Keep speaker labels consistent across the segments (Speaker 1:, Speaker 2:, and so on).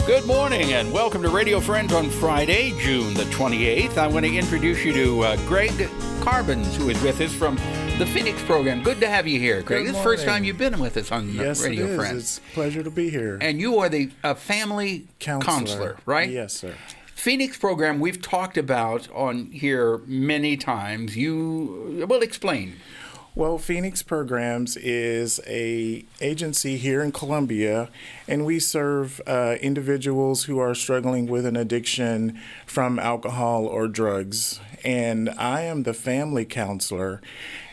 Speaker 1: Good morning and welcome to Radio Friends on Friday, June the 28th. I want to introduce you to Greg Carbins, who is with us from the Phoenix program. Good to have you here, Greg. This is the first time you've been with us on
Speaker 2: yes,
Speaker 1: Radio
Speaker 2: it is.
Speaker 1: Friends.
Speaker 2: It's a pleasure to be here.
Speaker 1: And you are the family counselor, right?
Speaker 2: Yes, sir.
Speaker 1: Phoenix program we've talked about on here many times. You will explain.
Speaker 2: Well, Phoenix Programs is a agency here in Columbia, and we serve individuals who are struggling with an addiction from alcohol or drugs. And I am the family counselor.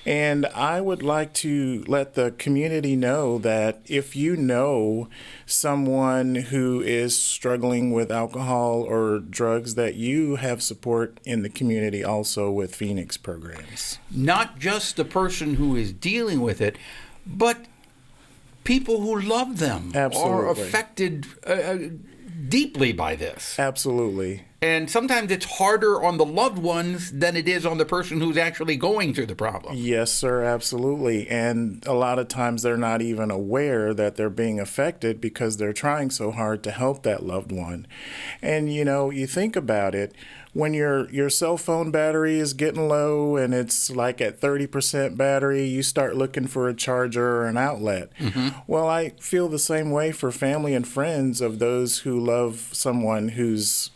Speaker 2: And I would like to let the community know that if you know someone who is struggling with alcohol or drugs, that you have support in the community also with Phoenix programs.
Speaker 1: Not just the person who is dealing with it, but people who love them are affected deeply by this.
Speaker 2: Absolutely.
Speaker 1: And sometimes it's harder on the loved ones than it is on the person who's actually going through the problem.
Speaker 2: Yes, sir, absolutely. And a lot of times they're not even aware that they're being affected because they're trying so hard to help that loved one. And, you know, you think about it, when your cell phone battery is getting low and it's like at 30% battery, you start looking for a charger or an outlet. Mm-hmm. Well, I feel the same way for family and friends of those who love someone who's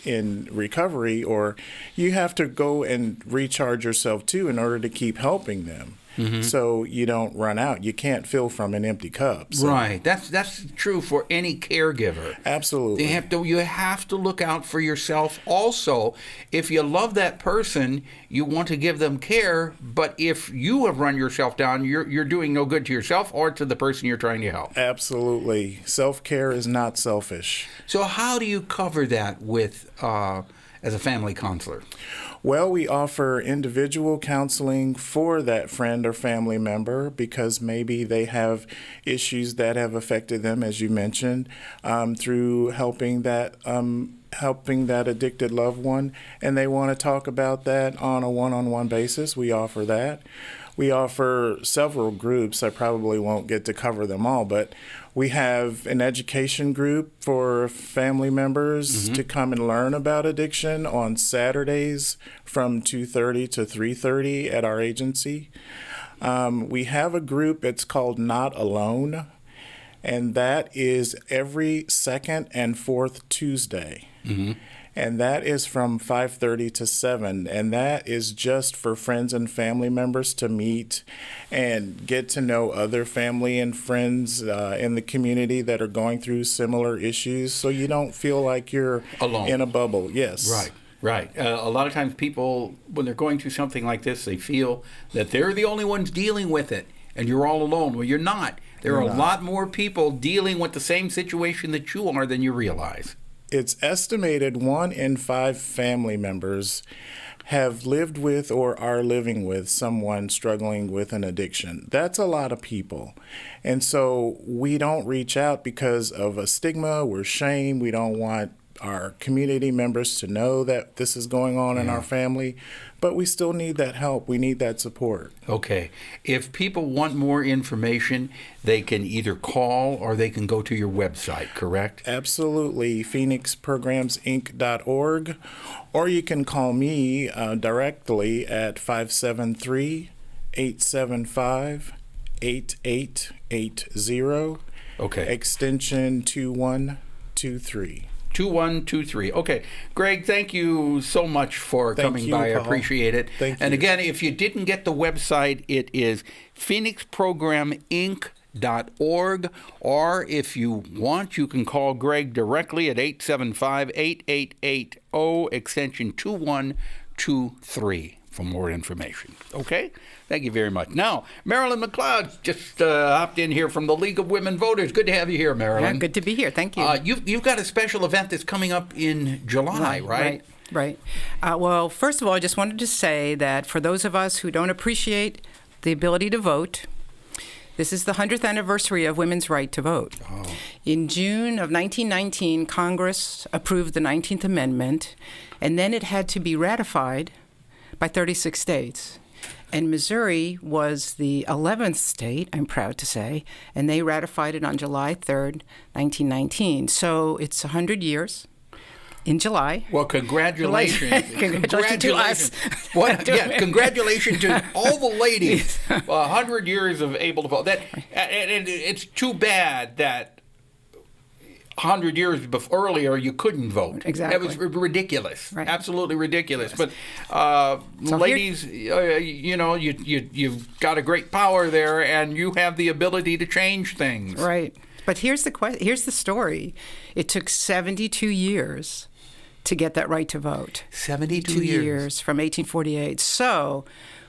Speaker 2: in recovery, or you have to go and recharge yourself too in order to keep helping them. Mm-hmm. So you don't run out. You can't fill from an empty cup. So.
Speaker 1: Right. That's true for any caregiver.
Speaker 2: Absolutely.
Speaker 1: You have to look out for yourself also. If you love that person, you want to give them care, but if you have run yourself down, you're doing no good to yourself or to the person you're trying to help.
Speaker 2: Absolutely. Self-care is not selfish.
Speaker 1: So how do you cover that with as a family counselor?
Speaker 2: Well, we offer individual counseling for that friend or family member because maybe they have issues that have affected them, as you mentioned, through helping that addicted loved one, and they want to talk about that on a one-on-one basis. We offer that. We offer several groups. I probably won't get to cover them all, but we have an education group for family members to come and learn about addiction on Saturdays from 2:30 to 3:30 at our agency. We have a group, it's called Not Alone, and that is every second and fourth Tuesday. Mm-hmm. And that is from 5:30 to 7. And that is just for friends and family members to meet and get to know other family and friends in the community that are going through similar issues, so you don't feel like you're
Speaker 1: alone
Speaker 2: in a bubble. Yes.
Speaker 1: Right. A lot of times people, when they're going through something like this, they feel that they're the only ones dealing with it and you're all alone. Well, you're not. There are a lot more people dealing with the same situation that you are than you realize.
Speaker 2: It's estimated 1 in 5 family members have lived with or are living with someone struggling with an addiction. That's a lot of people. And so we don't reach out because of a stigma or shame. We don't want our community members to know that this is going on in our family, but we still need that help. We need that support. Okay.
Speaker 1: If people want more information, they can either call or they can go to your website, correct?
Speaker 2: Absolutely. PhoenixProgramsInc.org, or you can call me directly at 573-875-8880, extension 2123.
Speaker 1: 2123. Okay. Greg, thank you so much for coming by.
Speaker 2: Paul.
Speaker 1: I appreciate it.
Speaker 2: Thank you.
Speaker 1: And again, if you didn't get the website, it is PhoenixProgramInc.org, or if you want, you can call Greg directly at 875-8880, extension 2123 for more information. Okay? Thank you very much. Now, Marilyn McLeod just hopped in here from the League of Women Voters. Good to have you here, Marilyn.
Speaker 3: Yeah, good to be here. Thank you.
Speaker 1: You've got a special event that's coming up in July, right?
Speaker 3: Right. Well, first of all, I just wanted to say that for those of us who don't appreciate the ability to vote, this is the 100th anniversary of women's right to vote. Oh. In June of 1919, Congress approved the 19th Amendment, and then it had to be ratified by 36 states. And Missouri was the 11th state, I'm proud to say, and they ratified it on July 3rd, 1919. So it's 100 years. In July.
Speaker 1: Well, congratulations.
Speaker 3: Congratulations to us.
Speaker 1: Congratulations to all the ladies. 100 years of able to vote. And it's too bad that 100 years earlier you couldn't vote.
Speaker 3: Exactly.
Speaker 1: That was ridiculous.
Speaker 3: Right.
Speaker 1: Absolutely ridiculous.
Speaker 3: Yes.
Speaker 1: But ladies, you've got a great power there, and you have the ability to change things.
Speaker 3: Right. But here's the story. It took 72 years to get that right to vote.
Speaker 1: 72 years.
Speaker 3: From 1848. So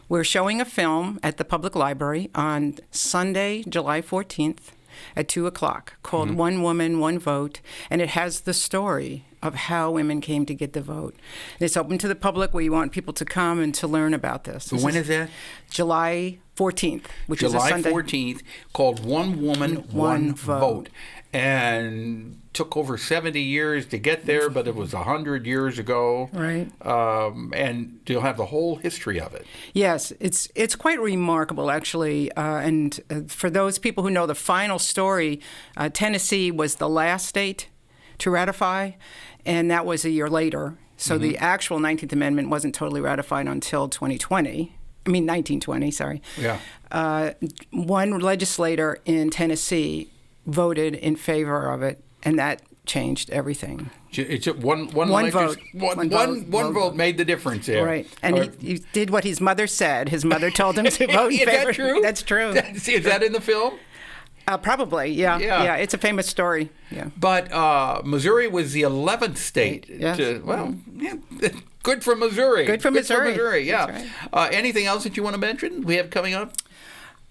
Speaker 3: we're showing a film at the public library on Sunday, July 14th at 2 o'clock called One Woman, One Vote. And it has the story of how women came to get the vote. And it's open to the public. We want people to come and to learn about this.
Speaker 1: When is that?
Speaker 3: July 14th, which is a Sunday.
Speaker 1: July 14th, called One Woman, One Vote. And took over 70 years to get there, but it was 100 years ago.
Speaker 3: Right.
Speaker 1: And you'll have the whole history of it.
Speaker 3: Yes, it's quite remarkable, actually. And for those people who know the final story, Tennessee was the last state to ratify, and that was a year later. So the actual 19th Amendment wasn't totally ratified until 1920, sorry.
Speaker 1: Yeah.
Speaker 3: One legislator in Tennessee voted in favor of it, and that changed everything.
Speaker 1: It's one
Speaker 3: vote.
Speaker 1: One vote made the difference there.
Speaker 3: Right. And he did what his mother said. His mother told him to vote in favor.
Speaker 1: Is that true?
Speaker 3: That's true.
Speaker 1: Is that in the film?
Speaker 3: Probably, yeah. It's a famous story. Yeah.
Speaker 1: But Missouri was the 11th state.
Speaker 3: Yes.
Speaker 1: Good for Missouri.
Speaker 3: Good for Missouri.
Speaker 1: Yeah.
Speaker 3: That's right.
Speaker 1: Anything else that you want to mention we have coming up?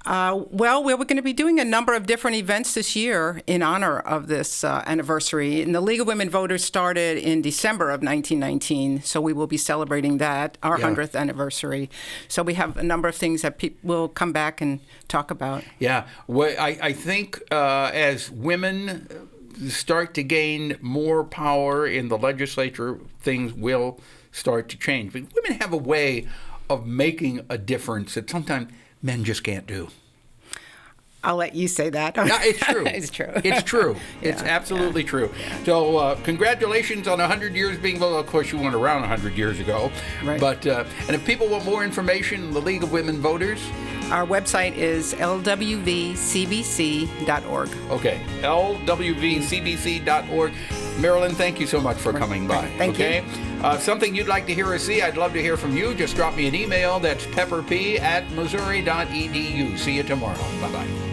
Speaker 3: Well, we're going to be doing a number of different events this year in honor of this anniversary. And the League of Women Voters started in December of 1919, so we will be celebrating that, our 100th anniversary. So we have a number of things that people will come back and talk about.
Speaker 1: Yeah. Well, I think as women start to gain more power in the legislature, things will start to change. But women have a way of making a difference that sometimes men just can't do.
Speaker 3: I'll let you say that.
Speaker 1: No, it's true.
Speaker 3: It's true.
Speaker 1: It's true. It's absolutely true. So congratulations on 100 years being, well, of course you weren't around 100 years ago.
Speaker 3: Right.
Speaker 1: But, and if people want more information on the League of Women Voters?
Speaker 3: Our website is lwvcbc.org.
Speaker 1: Okay, lwvcbc.org. Marilyn, thank you so much for coming by.
Speaker 3: Thank you.
Speaker 1: Something you'd like to hear or see, I'd love to hear from you. Just drop me an email. That's pepperp@missouri.edu. See you tomorrow. Bye-bye.